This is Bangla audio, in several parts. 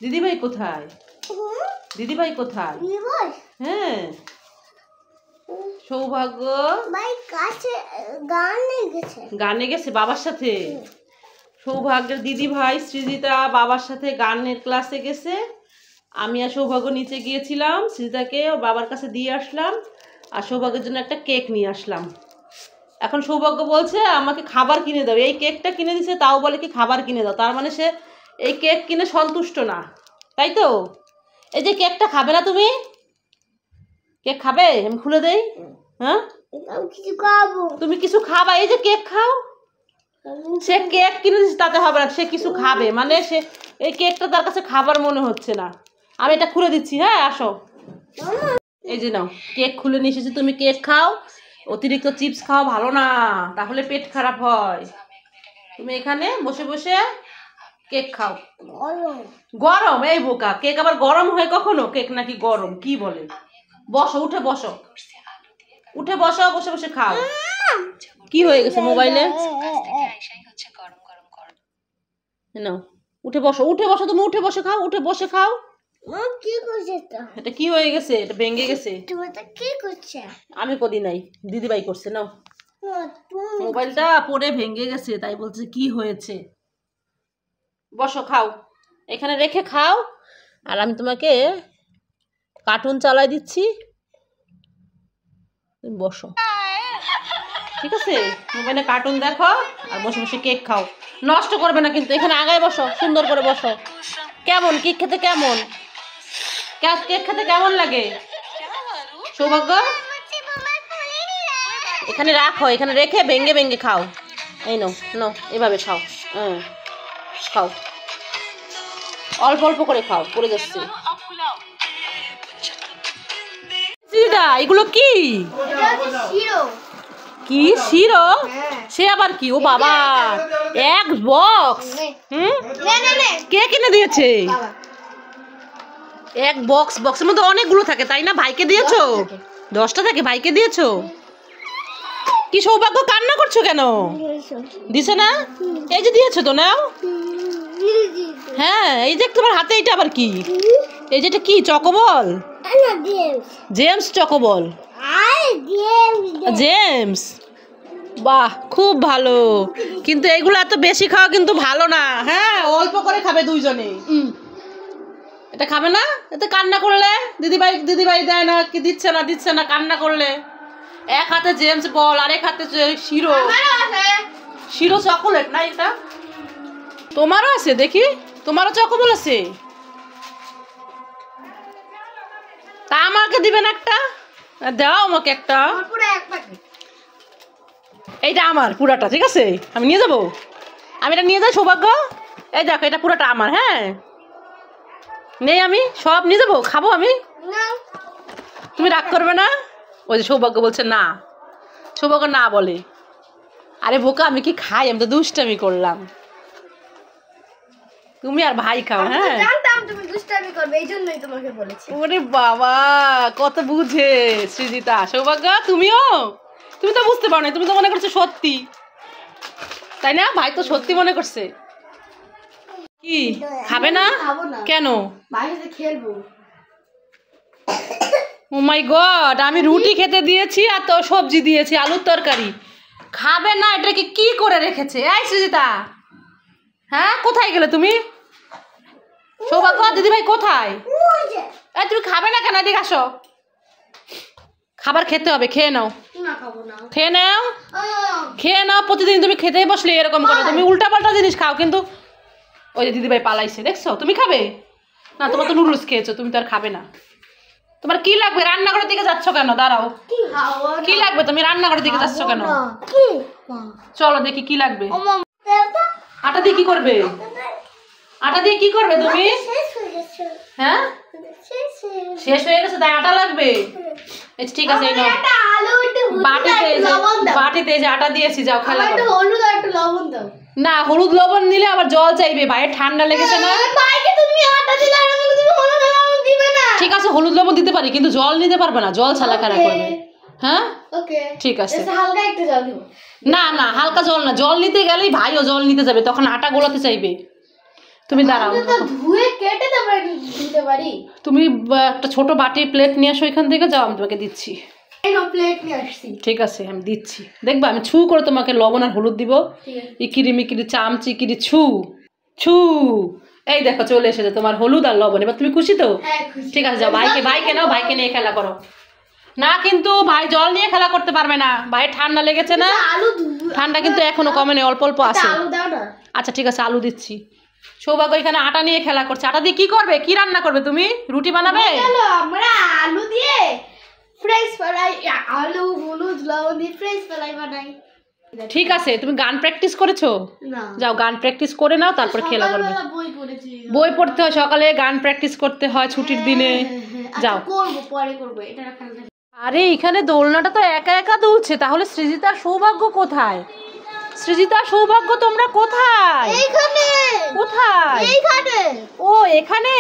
দিদিভাই কোথায়? দিদিভাই কোথায়? হ্যাঁ, সৌভাগ্য গানে গেছে বাবার সাথে। সৌভাগ্যের দিদিভাই সৃজিতা বাবার সাথে গানের ক্লাসে গেছে। আমি আর সৌভাগ্য নিচে গিয়েছিলাম, সৃজিতাকে বাবার কাছে দিয়ে আসলাম, আর সৌভাগ্যের জন্য একটা কেক নিয়ে আসলাম। এখন সৌভাগ্য বলছে আমাকে খাবার কিনে দাও। এই কেকটা কিনে দিছে, তাও বলে কি খাবার কিনে দাও। তার মানে সে এই কেক কিনে সন্তুষ্ট না, তাই তো? এই যে কেকটা খাবে না তুমি? কেক খাবে? আমি খুলে দেই। হ্যাঁ, তুমি কিছু খাবা? এই যে কেক খাও। সে কেক কিনে দিচ্ছে তাতে হবে না, সে কিছু খাবে। মানে সে এই কেকটা তার কাছে খাবার মনে হচ্ছে না। আমি এটা খুলে দিচ্ছি। হ্যাঁ, আসো। এই যে নাও, কেক খুলে নিয়ে এসেছি, তুমি কেক খাও। অতিরিক্ত চিপস খাওয়া ভালো না, তাহলে পেট খারাপ হয়। তুমি এখানে বসে বসে কেক খাও। গরম? এই বোকা, কেক আবার গরম হয় কখনো? কেক নাকি গরম? কি বলে? বসো, উঠে বসো, উঠে বসো, বসে বসে খাও। কি হয়ে গেছে মোবাইলে? নাও, উঠে বসো, উঠে বসো, তুমি উঠে বসে খাও, উঠে বসে খাও। এটা কি হয়ে গেছে? এটা ভেঙে গেছে। আমি করি নাই, দিদিভাই করছে। নাও, মোবাইলটা পড়ে ভেঙে গেছে, তাই বলছে কি হয়েছে। বসো, খাও, এখানে রেখে খাও। আর আমি তোমাকে কার্টুন চালাই দিচ্ছি, তুমি বসো, ঠিক আছে? মোবাইলে কার্টুন দেখো আর বসে বসে কেক খাও। নষ্ট করবে না কিন্তু। এখানে আগায় বসো, সুন্দর করে বসো। কেমন কেক খেতে? কেমন কেক খেতে কেমন লাগে সৌভাগ্য? এখানে রাখো, এখানে রেখে ভেঙে ভেঙে খাও। এই নাও, নাও, এভাবে খাও। খাও, অল্প অল্প করে খাও, পড়ে যাচ্ছে। এগুলো কি? কি শিরো? সে আবার কি? ও বাবা, এক বক্স। কে কিনে দিয়েছে? এক বক্স, বক্সের মধ্যে অনেকগুলো থাকে, তাই না? ভাইকে দিয়েছো? 10টা থাকে, ভাইকে দিয়েছো? কি সৌভাগ্য, কান্না করছো কেন? দিছে না? এই যে দিয়েছো তো, নাও। হ্যাঁ, এই যে তোমার হাতে এটা আবার কি? এই যে এটা কি? চকোবল? জেমস চকোবল? জেমস, বাহ, খুব ভালো। কিন্তু এগুলো এত বেশি খাওয়া কিন্তু ভালো না। হ্যাঁ, অল্প করে খাবে দুইজনে। এটা খাবে না? এতে কান্না করলে দিদিভাই দেয় না, কি দিচ্ছে না কান্না করলে। এক হাতে জেমস বল আর এক হাতে শিরো। শিরো চকোলেট না এটা? তোমারও আছে দেখি, তোমারও চকোবল আছে। তা আমাকে দিবেন একটা, দাও আমাকে একটা। এইটা আমার পুরাটা, ঠিক আছে? আমি নিয়ে যাবো, আমি এটা নিয়ে যাই সৌভাগ্য। এই দেখো, এটা পুরাটা আমার। হ্যাঁ, নেই, আমি সব নিয়ে যাবো, খাবো আমি। তুমি রাগ করবে না? ওই যে সৌভাগ্য বলছে না, সৌভাগ্য না বলে। আরে বোকা, আমি কি খাই? আমি তো দুষ্টামি করলাম। তুমি আর ভাই খাও। হ্যাঁ, তুমি দুষ্টামি করবে, এইজন্যই তোমাকে বলেছি। ওরে বাবা, কত বুঝে সৃজিতা। সৌভাগ্য, তুমিও? তুমি তো বুঝতে পারো না, তুমি তো মনে করছো সত্যি, তাই না? ভাই তো সত্যি মনে করছে। কি খাবে না? কেন? বাইরে খেলবো। ও মাই গড, আমি রুটি খেতে দিয়েছি আর তো সবজি দিয়েছি, আলুর তরকারি। খাবে না? এটাকে কি করে রেখেছে? এই সৃজিতা, হ্যাঁ, কোথায় গেলে তুমি? সৌভাগ্য, দিদিভাই কোথায়? এই তুমি খাবে না কেন? এদিকে আসো, খাবার খেতে হবে, খেয়ে নাও। খেয়ে নাও, খেয়ে নাও। প্রতিদিন তুমি খেতেই বসলে এরকম করো, তুমি উল্টাপাল্টা জিনিস খাও। কিন্তু ওই যে দিদিভাই পালাইছে, দেখছো? তুমি খাবে না? তোমার তো নুডলস খেয়েছো, তুমি তো আর খাবে না। তোমার কি লাগবে? রান্নাঘরের দিকে যাচ্ছ কেন? দাঁড়াও, কি লাগবে? তুমি রান্নাঘরের দিকে যাচ্ছ কেন? চলো দেখি কি লাগবে। আটা দিয়ে কি করবে? আটা দিয়ে কি করবে তুমি? হ্যাঁ, শেষ হয়ে গেছে, তাই আটা লাগবে। ঠিক আছে, বাটিতে যে আটা দিয়েছি, যাও খেলা করো। না, হলুদ লবণ নিলে আবার জল চাইবে, ভাইয়ের ঠান্ডা লেগেছে না। ঠিক আছে, হলুদ লবণ দিতে পারি, কিন্তু জল নিতে পারবে না, জল ছাড়া খেলা করবে। হ্যাঁ, ঠিক আছে। না না, হালকা জল না, জল নিতে গেলেই ভাইও জল নিতে যাবে, তখন আটা গোলাতে চাইবে। তুমি দাঁড়াও, একটা ছোট বাটি প্লেট নিয়ে আসো এখান থেকে, যাও আমি তোমাকে দিচ্ছি। প্লেট নিয়ে আসছি। ঠিক আছে আমি দিচ্ছি, দেখবা আমি ছু করে তোমাকে লবণ আর হলুদ দিব। ইকিরি মিকিরি চামচি কিরি ছু ছু, এই দেখো চলে এসেছে তোমার হলুদ আর লবণ। এবার তুমি খুশি তো? ঠিক আছে যাও, ভাইকে নাও, ভাইকে নিয়ে খেলা করো। না কিন্তু ভাই জল নিয়ে খেলা করতে পারবে না, ভাই ঠান্ডা লেগেছে না, ঠান্ডা কিন্তু এখনো কমেনি, অল্প অল্প আছে। আচ্ছা ঠিক আছে আলু দিচ্ছি। সৌভাগ্য এখানে আটা নিয়ে খেলা করছে। আটা দিয়ে কি করবে, কি রান্না করবে তুমি? রুটি বানাবে? আমরা আলু দিয়ে ফ্রেঞ্চ ফ্রাই, আলু হলুদ লবণ দিয়ে ফ্রেঞ্চ ফ্রাই বানাই। ঠিক আছে, তুমি গান প্র্যাকটিস করেছো? না। যাও গান প্র্যাকটিস করে নাও, তারপর খেলা করবে। বই পড়েছি, বই পড়তে হয় সকালে, গান প্র্যাকটিস করতে হয় ছুটির দিনে। যাও করবো, পরে করবো এটা। আরে এখানে দোলনাটা তো একা একা দুলছে, তাহলে সৃজিতা সৌভাগ্য কোথায়? সৃজিতা সৌভাগ্য তোমরা কোথায়? এইখানে। কোথায়? এইখানে। ও এখানে।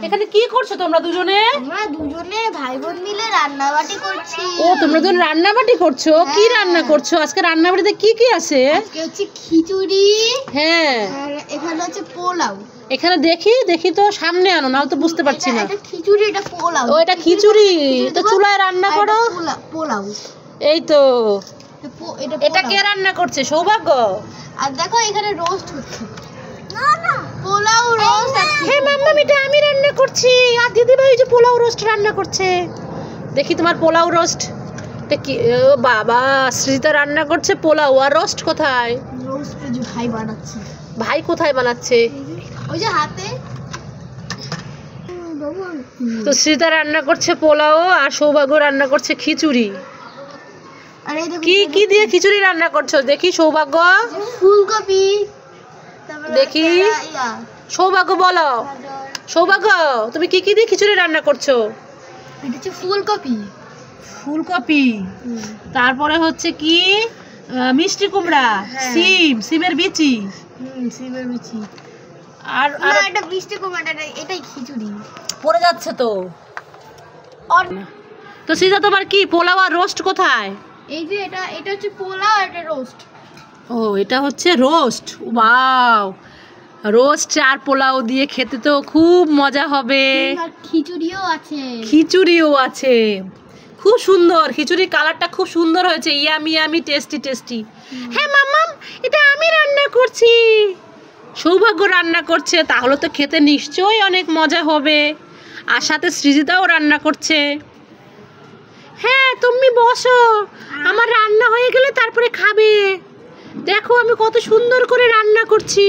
এখানে কি করছো তোমরা দুজনে? আমরা দুজনে ভাই বোন মিলে রান্না বাটি করছি। ও তোমরা দুজন রান্না বাটি করছো? কি রান্না করছো আজকে? রান্না বাটিতে কি কি আছে? আজকে হচ্ছে খিচুড়ি, হ্যাঁ, আর এখানে হচ্ছে পোলাও। এখানে দেখি তো, সামনে আনো, নাও তো বুঝতে পারছি না। এটা খিচুড়ি, এটা পোলাও। ও এটা খিচুড়ি, তো চুলায় রান্না করো। পোলাও এই তো। এটা এটা কে রান্না করছে? সৌভাগ্য। আর দেখো এখানে রোস্ট হচ্ছে। না না, পোলাও রোস্ট। হ্যাঁ মাম্মা এটা আমি রান্না করছি, আর দিদি ভাই যে পোলাও রোস্ট রান্না করছে। দেখি তোমার পোলাও রোস্ট। কি ও বাবা, সৃজিতা রান্না করছে পোলাও, আর রোস্ট কোথায়? রোস্ট যে ভাই বানাচ্ছে। ভাই কোথায় বানাচ্ছে? ওই যে হাতে। তো সৃজিতা রান্না করছে পোলাও, আর সৌভাগ্য রান্না করছে খিচুড়ি। আর এই দেখো কি কি দিয়ে খিচুড়ি রান্না করছো দেখি সৌভাগ্য? ফুলকপি, দেখি সৌভাগ্য বলো। সৌভাগ্য তুমি কি কি দিয়ে খিচুড়ি রান্না করছো? এটা হচ্ছে ফুলকপি। ফুলকপি, তারপরে হচ্ছে কি মিষ্টি কুমড়া, সিমের বিচি, সিমের বিচি। আর না এটা মিষ্টি কুমড়া, এটাই খিচুড়ি। পড়ে যাচ্ছে তো। তো সিজা তোমার কি পোলাও আর রোস্ট কোথায়? এই যে এটা হচ্ছে পোলাও, এটা রোস্ট। ও এটা হচ্ছে রোস্ট। ওয়াও, রোস্ট আর পোলাও দিয়ে খেতে তো খুব মজা হবে। আর খিচুড়িও আছে। খিচুড়িও আছে, খুব সুন্দর। খিচুড়ির কালারটা খুব সুন্দর হয়েছে, ইয়ামি ইয়ামি টেস্টি টেস্টি। হ্যাঁ মাম্মাম এটা আমি রান্না করছি। সৌভাগ্য রান্না করছে, তাহলে তো খেতে নিশ্চয়ই অনেক মজা হবে। আর সাথে সৃজিতাও রান্না করছে। হ্যাঁ তুমি বসো, আমার রান্না হয়ে গেলে তারপরে খাবে। দেখো আমি কত সুন্দর করে রান্না করছি।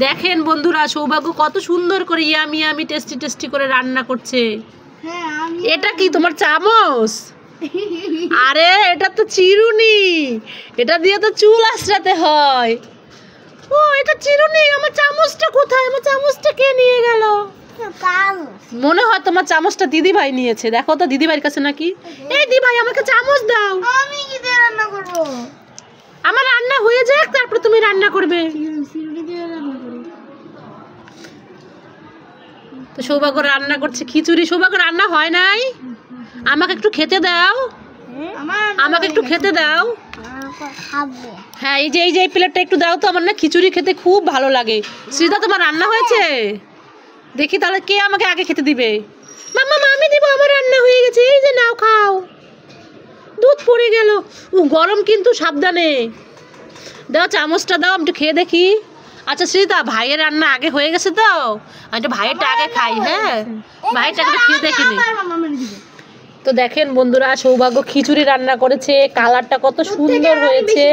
দেখেন বন্ধুরা, সৌভাগ্য কত সুন্দর করে ইয়ামি ইয়ামি টেস্টি টেস্টি করে রান্না করছে। হ্যাঁ আমি। এটা কি তোমার চামচ? আরে এটা তো চিরুনি, এটা দিয়ে তো চুল আঁচড়াতে হয়। ও এটা চিরুনি, আমার চামচটা কোথায়? আমার চামচটা কে নিয়ে গেল? মনে হয় তোমার চামচটা দিদি ভাই নিয়েছে। দেখো তো দিদি ভাইয়ের কাছে নাকি। এই দিদি ভাই আমাকে চামচ দাও। আমি কি দিয়ে রান্না করব? আমার রান্না হয়ে যাক তারপর তুমি রান্না করবে। চিরুনি দিয়ে রান্না করি। তো সৌভাগ্য রান্না করছে খিচুড়ি। সৌভাগ্য রান্না হয় নাই, আমাকে একটু খেতে দাও। আমাকে একটু খেতে দাও। হ্যাঁ এই যে এই প্লেটটা একটু দাও তো, আমার না খিচুড়ি খেতে খুব ভালো লাগে। সৃজিতা তোমার রান্না হয়েছে? দেখি তাহলে কে আমাকে আগে খেতে দিবে। মাম্মা আমি দিব, আমার রান্না হয়ে গেছে। এই যে নাও খাও। দুধ পড়ে গেল। ও গরম কিন্তু, সাবধানে দাও, চামচটা দাও, আমি একটু খেয়ে দেখি। আচ্ছা সৃজিতা ভাইয়ের রান্না আগে হয়ে গেছে তো, আমি একটু ভাইয়েরটা আগে খাই। হ্যাঁ ভাইয়েরটা একটু খেয়ে দেখিনি। তো দেখেন বন্ধুরা, সৌভাগ্য খিচুড়ি রান্না করেছে, কালারটা কত সুন্দর হয়েছে,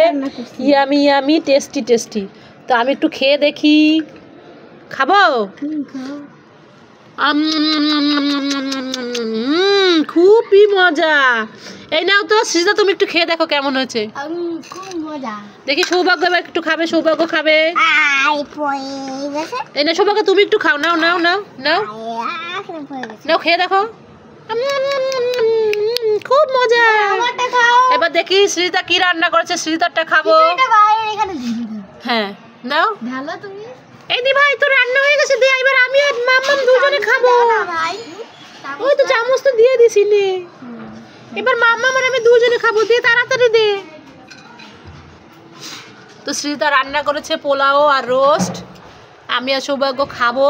ইয়ামি ইয়ামি টেস্টি টেস্টি। তো আমি একটু খেয়ে দেখি। খাবো? খুবই মজা। এই নাও তো সৃজিতা, তুমি একটু খেয়ে দেখো কেমন হয়েছে। খুব মজা। দেখি সৌভাগ্য এবার একটু খাবে। সৌভাগ্য খাবে। এই না সৌভাগ্য তুমি একটু খাও। নাও নাও নাও নাও নাও, খেয়ে দেখো। খুব মজা। এবার দেখি সৃজিতা কি রান্না করেছে, সৃজিতারটা খাবো। হ্যাঁ নাও। এই দি ভাই তো রান্না হয়ে গেছে, দে এবার আমি আর মাম্মাম দুজনে খাবো। ওই তো চামচ তো দিয়ে দিছি নে, এবার মাম্মাম আর আমি দুজনে খাবো। দে তাড়াতাড়ি দে। তো সৃজিতা রান্না করেছে পোলাও আর রোস্ট, আমি আর সৌভাগ্য খাবো।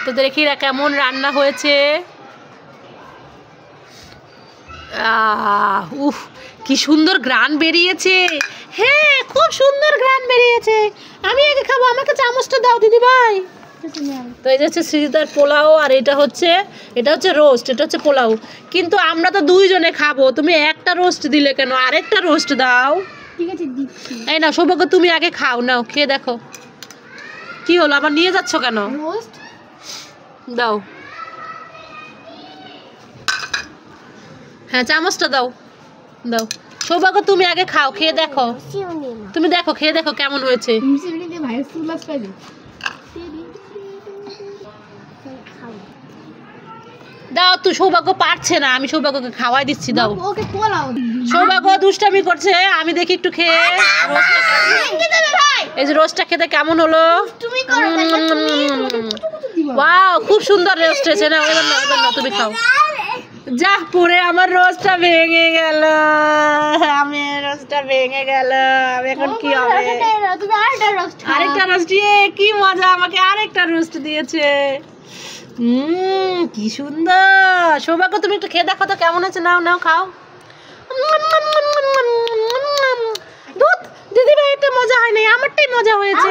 তো দেখি কেমন রান্না হয়েছে। উফ, কি সুন্দর ঘ্রাণ বেরিয়েছে। হ্যাঁ, খুব সুন্দর ঘ্রাণ বেরিয়েছে। আমি আগে খাবো, আমাকে চামচটা দাও দিদি ভাই। তো এই হচ্ছে সৃজিতার পোলাও, আর এটা হচ্ছে রোস্ট, এটা হচ্ছে পোলাও। কিন্তু আমরা তো দুইজনে খাবো, তুমি একটা রোস্ট দিলে কেন? আরেকটা রোস্ট দাও। ঠিক আছে দিচ্ছি। এই না সৌভাগ্য, তুমি আগে খাও, নাও খেয়ে দেখো কি হলো। আবার নিয়ে যাচ্ছ কেন? রোস্ট দাও, হ্যাঁ চামচটা দাও দাও। সৌভাগ্য তুমি আগে খাও, খেয়ে দেখো। তুমি দেখো, খেয়ে দেখো কেমন হয়েছে। দাও, তুই সৌভাগ্য পারছে না, আমি সৌভাগ্যকে খাওয়াই দিচ্ছি, দাও। ওকে পোলাও সৌভাগ্য দুষ্টামি করছে, আমি দেখি একটু খেয়ে। এই যে রোস্টটা খেতে কেমন হলো? তুমি করো তুমি ওয়াও, খুব সুন্দর রোস্ট হয়েছে না? এবার না, এবার না, তুমি খাও। যা, পরে আমার রোস্টটা ভেঙে গেল, আমি এখন কি হবে? তুমি আরেকটা রোস্ট আরেকটা রোস্ট, কি মজা, আমাকে আরেকটা রোস্ট দিয়েছে। কি সুন্দর। সৌভাগ্য তুমি একটু খেয়ে দেখো তো কেমন আছে, নাও নাও খাও। দুধ দিদি ভাই, এটা মজা হয় নাই, আমারটাই মজা হয়েছে।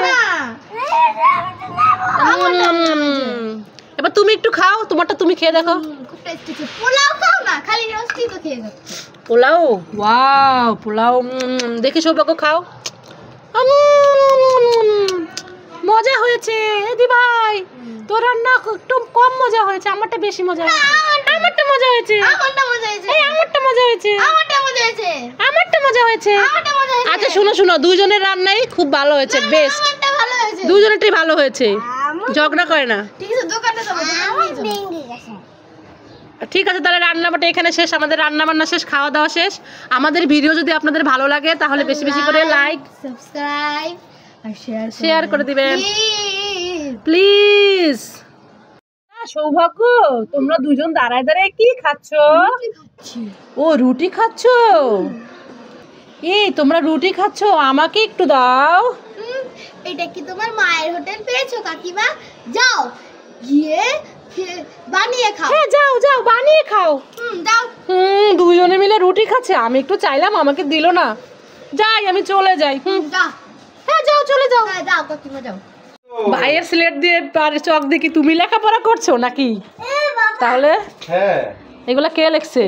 এবার তুমি একটু খাও, তোমারটা তুমি খেয়ে দেখো। খুব টেস্টি আছে। পোলাও খাও না, খালি রোস্টই তো খেয়ে যাচ্ছ। পোলাও, ওয়াও পোলাও। দেখি সৌভাগ্য খাও। মজা হয়েছে দিদি ভাই, তোর রান্না একটু কম মজা হয়েছে, আমারটা বেশি মজা হয়েছে। আমারটা মজা হয়েছে, আমারটা মজা হয়েছে, এই আমারটা মজা হয়েছে, আমারটা মজা হয়েছে, আমারটা মজা হয়েছে। আমারটা মজা হয়েছে। আচ্ছা শোনো শোনো, দুইজনের রান্নাই খুব ভালো হয়েছে, বেস্ট। আমারটা ভালো হয়েছে। দুইজনেরটাই ভালো হয়েছে, ঝগড়া করে না। ঠিক আছে, দোকানে যাবো, দোকানে নিয়ে যাবো। ঠিক আছে, তাহলে রান্নাবান্না এখানে শেষ, আমাদের রান্না বান্না শেষ, খাওয়া দাওয়া শেষ। আমাদের ভিডিও যদি আপনাদের ভালো লাগে তাহলে বেশি বেশি করে লাইক, সাবস্ক্রাইব আর শেয়ার করে দিবেন প্লিজ। প্লিজ। সৌভাগ্য, তোমরা দুজন দাঁড়ায় দাঁড়ায় কি খাচ্ছো? ও রুটি খাচ্ছো? এই তোমরা রুটি খাচ্ছো, আমাকে একটু দাও। এটা কি তোমার মায়ের হোটেল পেয়েছো কাকিমা? যাও গিয়ে বানিয়ে খাও। হ্যাঁ যাও যাও, বানিয়ে খাও। যাও। দুজনে মিলে রুটি খাচ্ছে, আমি একটু চাইলাম, আমাকে দিল না। যাই, আমি চলে যাই। যাও। হ্যাঁ যাও, চলে যাও। হ্যাঁ যাও কাকিমা, যাও। ভাইয়ের স্লেট দিয়ে চক দেখি তুমি লেখাপড়া করছো নাকি? তাহলে হ্যাঁ, এগুলা কে লিখছে?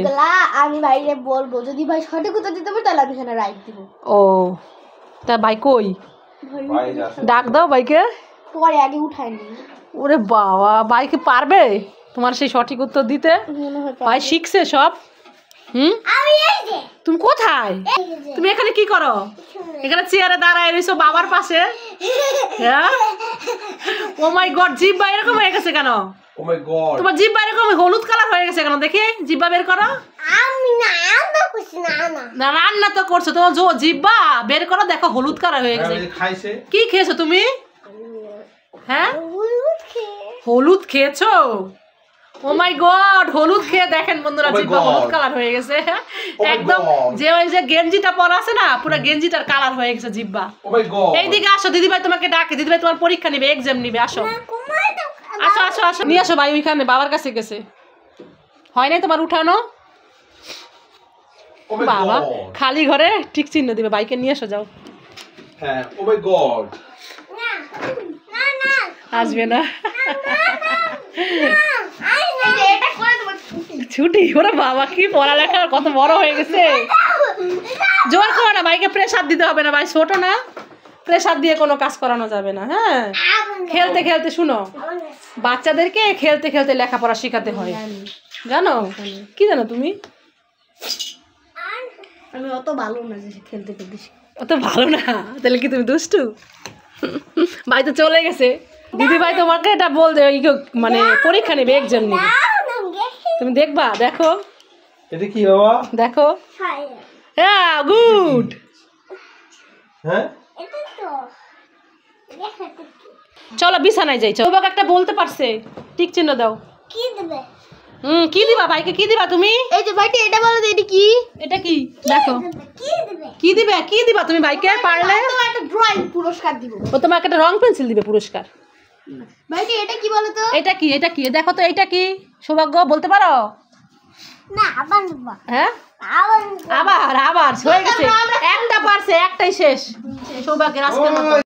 আমি ভাইরে বলবো, যদি ভাই সঠিক উত্তর দিতে পারে তাহলে আমি এখানে রাইট দিব। ও, তা ভাই কই? ভাই যাচ্ছে। ডাক দাও ভাইকে। পরে আগে উঠায়নি। ওরে বাবা, ভাই কি পারবে তোমার সেই সঠিক উত্তর দিতে? ভাই শিখছে সব। আমি এই যে তুমি কোথায়? তুমি এখানে কি করো? এখানে চেয়ারে দাঁড়ায় রইছো বাবার পাশে। হ্যাঁ, ও মাই গড, জিহ্বা এরকম হয়ে গেছে কেন? ও মাই গড, তোমার জিহ্বা এরকম হলুদ কালার হয়ে গেছে কেন? দেখি জিহ্বা বের করো। আমি না রান্না করছি না। না রান্না তো করছো, তোমার জিহ্বা বের করো, দেখো হলুদ কালার হয়ে গেছে। খাইছে? কি খেয়েছো তুমি? হ্যাঁ, হলুদ খেয়েছো? ও মাই গড, হলুদ খেয়ে দেখেন বন্ধুরা, জিহ্বা হলুদ কালার হয়ে গেছে একদম। যে ওই যে গেঞ্জিটা পরা আছে না, পুরো গেঞ্জিটার কালার হয়ে গেছে জিহ্বা। ও মাই গড, এইদিকে আসো, দিদিভাই তোমাকে ডাকে, দিদিভাই তোমার পরীক্ষা নিবে, এক্সাম নিবে, আসো আসো আসো আসো, নিয়ে আসো ভাই, ওইখানে বাবার কাছে গেছে। হয় নাই তোমার উঠানো? ও মাই বাবা গড, খালি ঘরে ঠিক চিহ্ন দিবে, বাইকে নিয়ে আসো, যাও। হ্যাঁ, ও মাই গড, আসবে না এটা করে দেব ছুটি। ওরে বাবা, কি পড়ালেখা কত বড় হয়ে গেছে। জোর করো না, বাইকে প্রেসার দিতে হবে না, ভাই ছোট না, প্রেসার দিয়ে কোনো কাজ করানো যাবে না। হ্যাঁ, খেলতে খেলতে, শুনো, বাচ্চাদেরকে খেলতে খেলতে লেখাপড়া শেখাতে হয়, জানো? কি জানো তুমি? আমি অত ভালো না যে খেলতে খেলতে। অত ভালো না, তাহলে কি তুমি দুষ্টু? ভাই তো চলে গেছে, দিদি ভাই তোমাকে এটা বলতে মানে পরীক্ষা নেবে, এক্সাম নেবে, তুমি দেখবা, দেখো এটা কি বাবা? দেখো। হ্যাঁ গুড। হ্যাঁ, চলো বিছানায় যাই, চলো। বাবা একটা বলতে পারছে, টিক চিহ্ন দাও। কি দেবে? কি দিবা ভাইকে? কি দিবা তুমি? এই যে ভাইটি এটা বলো তো, এটা কি? এটা কি দেখো, কি দেবে? কি দিবে? কি দিবা তুমি ভাইকে? পারলে তো একটা ড্রয়িং পুরস্কার দিব। ও তোমাকে একটা রং পেন্সিল দিবে পুরস্কার। ভাইটি এটা কি বলো তো? এটা কি? এটা কি? দেখো তো এটা কি? সৌভাগ্য বলতে পারো? না আবার হ্যাঁ আবার আবার আবার হয়ে গেছে, একটা পারছে, একটাই শেষ সৌভাগ্যের আজকের মতো।